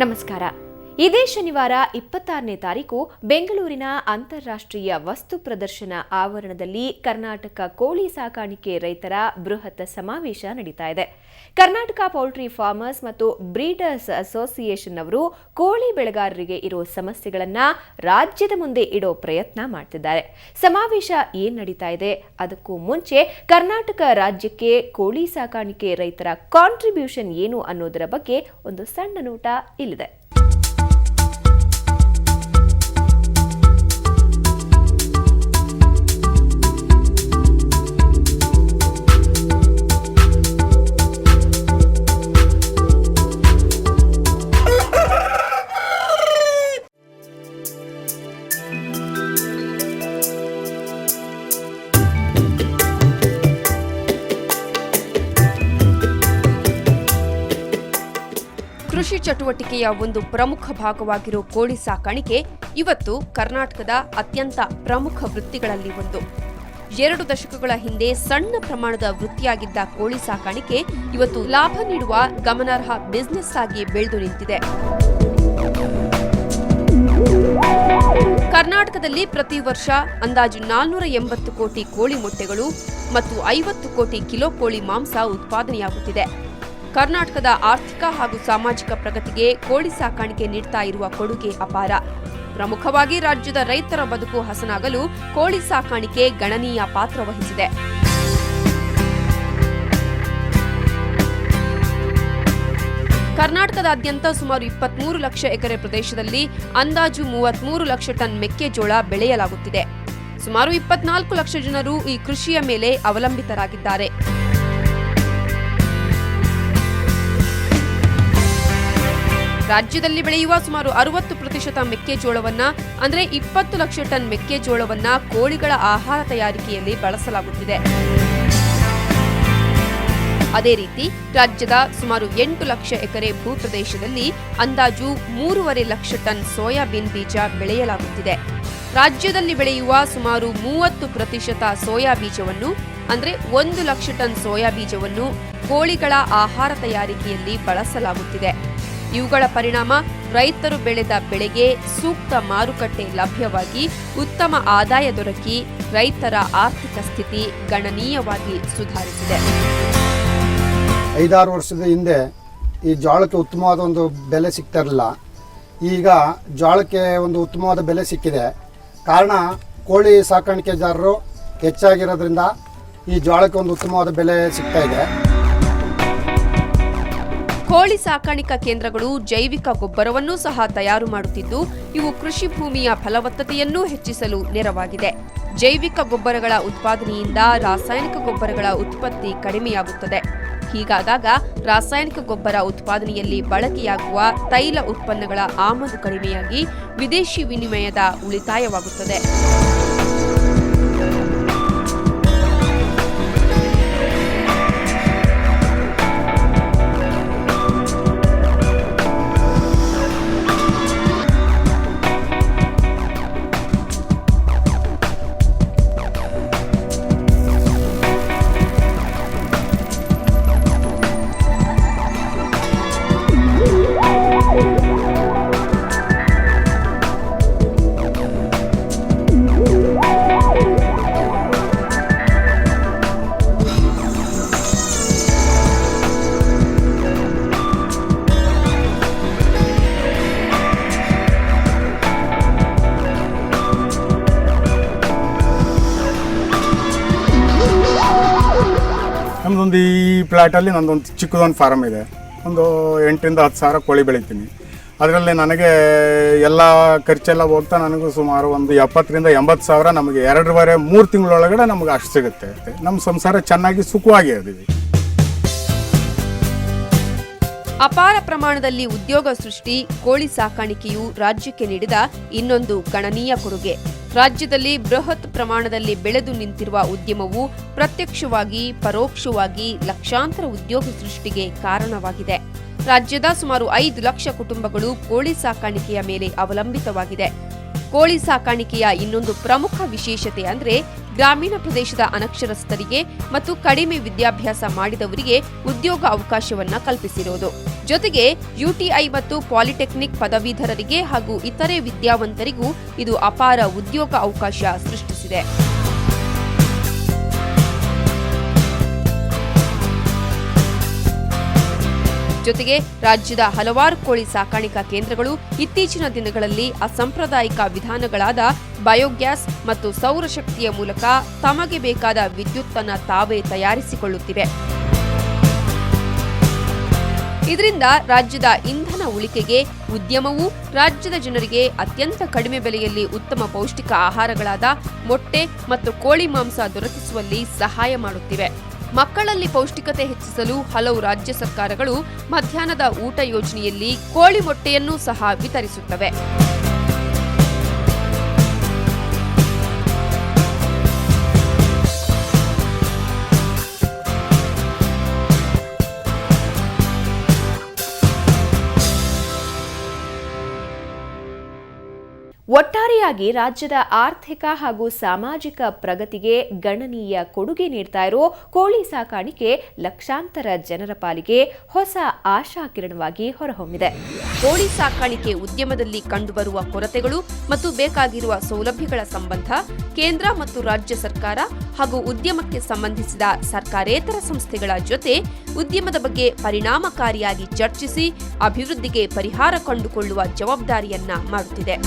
ನಮಸ್ಕಾರ. ಇದೇ ಶನಿವಾರ 26ನೇ ತಾರೀಕು ಬೆಂಗಳೂರಿನ ಅಂತಾರಾಷ್ಟ್ರೀಯ ವಸ್ತು ಪ್ರದರ್ಶನ ಆವರಣದಲ್ಲಿ ಕರ್ನಾಟಕ ಕೋಳಿ ಸಾಕಾಣಿಕೆ ರೈತರ ಬೃಹತ್ ಸಮಾವೇಶ ನಡೀತಾ ಇದೆ. ಕರ್ನಾಟಕ ಪೌಲ್ಟ್ರಿ ಫಾರ್ಮರ್ಸ್ ಮತ್ತು ಬ್ರೀಡರ್ಸ್ ಅಸೋಸಿಯೇಷನ್ ಅವರು ಕೋಳಿ ಬೆಳೆಗಾರರಿಗೆ ಇರೋ ಸಮಸ್ಯೆಗಳನ್ನು ರಾಜ್ಯದ ಮುಂದೆ ಇಡೋ ಪ್ರಯತ್ನ ಮಾಡ್ತಿದ್ದಾರೆ. ಸಮಾವೇಶ ಏನ್ ನಡೀತಾ ಇದೆ, ಅದಕ್ಕೂ ಮುಂಚೆ ಕರ್ನಾಟಕ ರಾಜ್ಯಕ್ಕೆ ಕೋಳಿ ಸಾಕಾಣಿಕೆ ರೈತರ ಕಾಂಟ್ರಿಬ್ಯೂಷನ್ ಏನು ಅನ್ನೋದರ ಬಗ್ಗೆ ಒಂದು ಸಣ್ಣ ನೋಟ ಇಲ್ಲಿದೆ. ಕೃಷಿ ಚಟುವಟಿಕೆಯ ಒಂದು ಪ್ರಮುಖ ಭಾಗವಾಗಿರೋ ಕೋಳಿ ಸಾಕಾಣಿಕೆ ಇವತ್ತು ಕರ್ನಾಟಕದ ಅತ್ಯಂತ ಪ್ರಮುಖ ವೃತ್ತಿಗಳಲ್ಲಿ ಒಂದು. 2 ದಶಕಗಳ ಹಿಂದೆ ಸಣ್ಣ ಪ್ರಮಾಣದ ವೃತ್ತಿಯಾಗಿದ್ದ ಕೋಳಿ ಸಾಕಾಣಿಕೆ ಇವತ್ತು ಲಾಭ ನೀಡುವ ಗಮನಾರ್ಹ ಬಿಸಿನೆಸ್ ಆಗಿ ಬೆಳೆದು ನಿಂತಿದೆ. ಕರ್ನಾಟಕದಲ್ಲಿ ಪ್ರತಿ ವರ್ಷ ಅಂದಾಜು 480 ಕೋಟಿ ಕೋಳಿ ಮೊಟ್ಟೆಗಳು ಮತ್ತು 50 ಕೋಟಿ ಕಿಲೋ ಕೋಳಿ ಮಾಂಸ ಉತ್ಪಾದನೆಯಾಗುತ್ತಿದೆ. ಕರ್ನಾಟಕದ ಆರ್ಥಿಕ ಹಾಗೂ ಸಾಮಾಜಿಕ ಪ್ರಗತಿಗೆ ಕೋಳಿ ಸಾಕಾಣಿಕೆ ನೀಡ್ತಾ ಇರುವ ಕೊಡುಗೆ ಅಪಾರ. ಪ್ರಮುಖವಾಗಿ ರಾಜ್ಯದ ರೈತರ ಬದುಕು ಹಸನಾಗಲು ಕೋಳಿ ಸಾಕಾಣಿಕೆ ಗಣನೀಯ ಪಾತ್ರ ವಹಿಸಿದೆ. ಕರ್ನಾಟಕದಾದ್ಯಂತ ಸುಮಾರು 23 ಲಕ್ಷ ಎಕರೆ ಪ್ರದೇಶದಲ್ಲಿ ಅಂದಾಜು 33 ಲಕ್ಷ ಟನ್ ಮೆಕ್ಕೆಜೋಳ ಬೆಳೆಯಲಾಗುತ್ತಿದೆ. ಸುಮಾರು 24 ಲಕ್ಷ ಜನರು ಈ ಕೃಷಿಯ ಮೇಲೆ ಅವಲಂಬಿತರಾಗಿದ್ದಾರೆ. ರಾಜ್ಯದಲ್ಲಿ ಬೆಳೆಯುವ ಸುಮಾರು 60% ಮೆಕ್ಕೆಜೋಳವನ್ನ ಅಂದರೆ 20 ಲಕ್ಷ ಟನ್ ಮೆಕ್ಕೆಜೋಳವನ್ನ ಕೋಳಿಗಳ ಆಹಾರ ತಯಾರಿಕೆಯಲ್ಲಿ ಬಳಸಲಾಗುತ್ತಿದೆ. ಅದೇ ರೀತಿ ರಾಜ್ಯದ ಸುಮಾರು 8 ಲಕ್ಷ ಎಕರೆ ಭೂಪ್ರದೇಶದಲ್ಲಿ ಅಂದಾಜು 3.5 ಲಕ್ಷ ಟನ್ ಸೋಯಾಬೀನ್ ಬೀಜ ಬೆಳೆಯಲಾಗುತ್ತಿದೆ. ರಾಜ್ಯದಲ್ಲಿ ಬೆಳೆಯುವ ಸುಮಾರು 30% ಸೋಯಾ ಬೀಜವನ್ನು ಅಂದರೆ 1 ಲಕ್ಷ ಟನ್ ಸೋಯಾ ಬೀಜವನ್ನು ಕೋಳಿಗಳ ಆಹಾರ ತಯಾರಿಕೆಯಲ್ಲಿ ಬಳಸಲಾಗುತ್ತಿದೆ. ಇವುಗಳ ಪರಿಣಾಮ ರೈತರು ಬೆಳೆದ ಬೆಳೆಗೆ ಸೂಕ್ತ ಮಾರುಕಟ್ಟೆ ಲಭ್ಯವಾಗಿ ಉತ್ತಮ ಆದಾಯ ದೊರಕಿ ರೈತರ ಆರ್ಥಿಕ ಸ್ಥಿತಿ ಗಣನೀಯವಾಗಿ ಸುಧಾರಿಸಿದೆ. 5-6 ವರ್ಷದ ಹಿಂದೆ ಈ ಜೋಳಕ್ಕೆ ಉತ್ತಮವಾದ ಒಂದು ಬೆಲೆ ಸಿಗ್ತಾ ಇರಲಿಲ್ಲ. ಈಗ ಜೋಳಕ್ಕೆ ಒಂದು ಉತ್ತಮವಾದ ಬೆಲೆ ಸಿಕ್ಕಿದೆ. ಕಾರಣ ಕೋಳಿ ಸಾಕಾಣಿಕೆದಾರರು ಹೆಚ್ಚಾಗಿರೋದ್ರಿಂದ ಈ ಜೋಳಕ್ಕೆ ಒಂದು ಉತ್ತಮವಾದ ಬೆಲೆ ಸಿಗ್ತಾ ಇದೆ. ಕೋಳಿ ಸಾಕಾಣಿಕಾ ಕೇಂದ್ರಗಳು ಜೈವಿಕ ಗೊಬ್ಬರವನ್ನೂ ಸಹ ತಯಾರು ಮಾಡುತ್ತಿದ್ದು ಇವು ಕೃಷಿ ಭೂಮಿಯ ಫಲವತ್ತತೆಯನ್ನೂ ಹೆಚ್ಚಿಸಲು ನೆರವಾಗಿದೆ. ಜೈವಿಕ ಗೊಬ್ಬರಗಳ ಉತ್ಪಾದನೆಯಿಂದ ರಾಸಾಯನಿಕ ಗೊಬ್ಬರಗಳ ಉತ್ಪತ್ತಿ ಕಡಿಮೆಯಾಗುತ್ತದೆ. ಹೀಗಾದಾಗ ರಾಸಾಯನಿಕ ಗೊಬ್ಬರ ಉತ್ಪಾದನೆಯಲ್ಲಿ ಬಳಕೆಯಾಗುವ ತೈಲ ಉತ್ಪನ್ನಗಳ ಆಮದು ಕಡಿಮೆಯಾಗಿ ವಿದೇಶಿ ವಿನಿಮಯದ ಉಳಿತಾಯವಾಗುತ್ತದೆ. ನಮ್ಮದೊಂದು ಈ ಪ್ಲಾಟಲ್ಲಿ ನಂದೊಂದು ಚಿಕ್ಕದೊಂದು ಫಾರಮ್ ಇದೆ. ಒಂದು 8ರಿಂದ 10 ಸಾವಿರ ಕೋಳಿ ಬೆಳಿತೀನಿ. ಅದರಲ್ಲಿ ನನಗೆ ಎಲ್ಲ ಖರ್ಚೆಲ್ಲ ಹೋಗ್ತಾ ನನಗೂ ಸುಮಾರು ಒಂದು 70ರಿಂದ 80 ಸಾವಿರ ನಮಗೆ 2.5-3 ತಿಂಗಳೊಳಗಡೆ ನಮಗೆ ಅಷ್ಟು ಸಿಗುತ್ತೆ. ನಮ್ಮ ಸಂಸಾರ ಚೆನ್ನಾಗಿ ಸುಖವಾಗಿ ಇದ್ದೀವಿ. ಅಪಾರ ಪ್ರಮಾಣದಲ್ಲಿ ಉದ್ಯೋಗ ಸೃಷ್ಟಿ ಕೋಳಿ ಸಾಕಾಣಿಕೆಯು ರಾಜ್ಯಕ್ಕೆ ನೀಡಿದ ಇನ್ನೊಂದು ಗಣನೀಯ ಕೊಡುಗೆ. ರಾಜ್ಯದಲ್ಲಿ ಬೃಹತ್ ಪ್ರಮಾಣದಲ್ಲಿ ಬೆಳೆದು ನಿಂತಿರುವ ಉದ್ಯಮವು ಪ್ರತ್ಯಕ್ಷವಾಗಿ ಪರೋಕ್ಷವಾಗಿ ಲಕ್ಷಾಂತರ ಉದ್ಯೋಗ ಸೃಷ್ಟಿಗೆ ಕಾರಣವಾಗಿದೆ. ರಾಜ್ಯದ ಸುಮಾರು 5 ಲಕ್ಷ ಕುಟುಂಬಗಳು ಕೋಳಿ ಸಾಕಾಣಿಕೆಯ ಮೇಲೆ ಅವಲಂಬಿತವಾಗಿದೆ. ಕೋಳಿ ಸಾಕಾಣಿಕೆಯ ಇನ್ನೊಂದು ಪ್ರಮುಖ ವಿಶೇಷತೆ ಅಂದ್ರೆ ಗ್ರಾಮೀಣ ಪ್ರದೇಶದ ಅನಕ್ಷರಸ್ಥರಿಗೆ ಮತ್ತು ಕಡಿಮೆ ವಿದ್ಯಾಭ್ಯಾಸ ಮಾಡಿದವರಿಗೆ ಉದ್ಯೋಗ ಅವಕಾಶವನ್ನ ಕಲ್ಪಿಸಿರೋದು. ಜೊತೆಗೆ ಯುಟಿಐ ಮತ್ತು ಪಾಲಿಟೆಕ್ನಿಕ್ ಪದವೀಧರರಿಗೆ ಹಾಗೂ ಇತರೆ ವಿದ್ಯಾವಂತರಿಗೂ ಇದು ಅಪಾರ ಉದ್ಯೋಗ ಅವಕಾಶ ಸೃಷ್ಟಿಸಿದೆ. ಜೊತೆಗೆ ರಾಜ್ಯದ ಹಲವಾರು ಕೋಳಿ ಸಾಕಾಣಿಕಾ ಕೇಂದ್ರಗಳು ಇತ್ತೀಚಿನ ದಿನಗಳಲ್ಲಿ ಅಸಾಂಪ್ರದಾಯಿಕ ವಿಧಾನಗಳಾದ ಬಯೋಗ್ಯಾಸ್ ಮತ್ತು ಸೌರಶಕ್ತಿಯ ಮೂಲಕ ತಮಗೆ ಬೇಕಾದ ವಿದ್ಯುತ್ತನ್ನು ತಾವೇ ತಯಾರಿಸಿಕೊಳ್ಳುತ್ತಿವೆ. ಇದರಿಂದ ರಾಜ್ಯದ ಇಂಧನ ಉಳಿಕೆಗೆ, ಉದ್ಯಮವು ರಾಜ್ಯದ ಜನರಿಗೆ ಅತ್ಯಂತ ಕಡಿಮೆ ಬೆಲೆಯಲ್ಲಿ ಉತ್ತಮ ಪೌಷ್ಟಿಕ ಆಹಾರಗಳಾದ ಮೊಟ್ಟೆ ಮತ್ತು ಕೋಳಿ ಮಾಂಸ ದೊರಕಿಸುವಲ್ಲಿ ಸಹಾಯ ಮಾಡುತ್ತಿವೆ. ಮಕ್ಕಳಲ್ಲಿ ಪೌಷ್ಟಿಕತೆ ಹೆಚ್ಚಿಸಲು ಹಲವು ರಾಜ್ಯ ಸರ್ಕಾರಗಳು ಮಧ್ಯಾಹ್ನದ ಊಟ ಯೋಜನೆಯಲ್ಲಿ ಕೋಳಿ ಮೊಟ್ಟೆಯನ್ನೂ ಸಹ ವಿತರಿಸುತ್ತವೆ. ಒಟ್ಟಾರೆಯಾಗಿ ರಾಜ್ಯದ ಆರ್ಥಿಕ ಹಾಗೂ ಸಾಮಾಜಿಕ ಪ್ರಗತಿಗೆ ಗಣನೀಯ ಕೊಡುಗೆ ನೀಡ್ತಾ ಇರೋ ಕೋಳಿ ಸಾಕಾಣಿಕೆ ಲಕ್ಷಾಂತರ ಜನರ ಪಾಲಿಗೆ ಹೊಸ ಆಶಾಕಿರಣವಾಗಿ ಹೊರಹೊಮ್ಮಿದೆ. ಕೋಳಿ ಸಾಕಾಣಿಕೆ ಉದ್ಯಮದಲ್ಲಿ ಕಂಡುಬರುವ ಕೊರತೆಗಳು ಮತ್ತು ಬೇಕಾಗಿರುವ ಸೌಲಭ್ಯಗಳ ಸಂಬಂಧ ಕೇಂದ್ರ ಮತ್ತು ರಾಜ್ಯ ಸರ್ಕಾರ ಹಾಗೂ ಉದ್ಯಮಕ್ಕೆ ಸಂಬಂಧಿಸಿದ ಸರ್ಕಾರೇತರ ಸಂಸ್ಥೆಗಳ ಜೊತೆ ಉದ್ಯಮದ ಬಗ್ಗೆ ಪರಿಣಾಮಕಾರಿಯಾಗಿ ಚರ್ಚಿಸಿ ಅಭಿವೃದ್ಧಿಗೆ ಪರಿಹಾರ ಕಂಡುಕೊಳ್ಳುವ ಜವಾಬ್ದಾರಿಯನ್ನ ಮಾಡುತ್ತಿದೆ.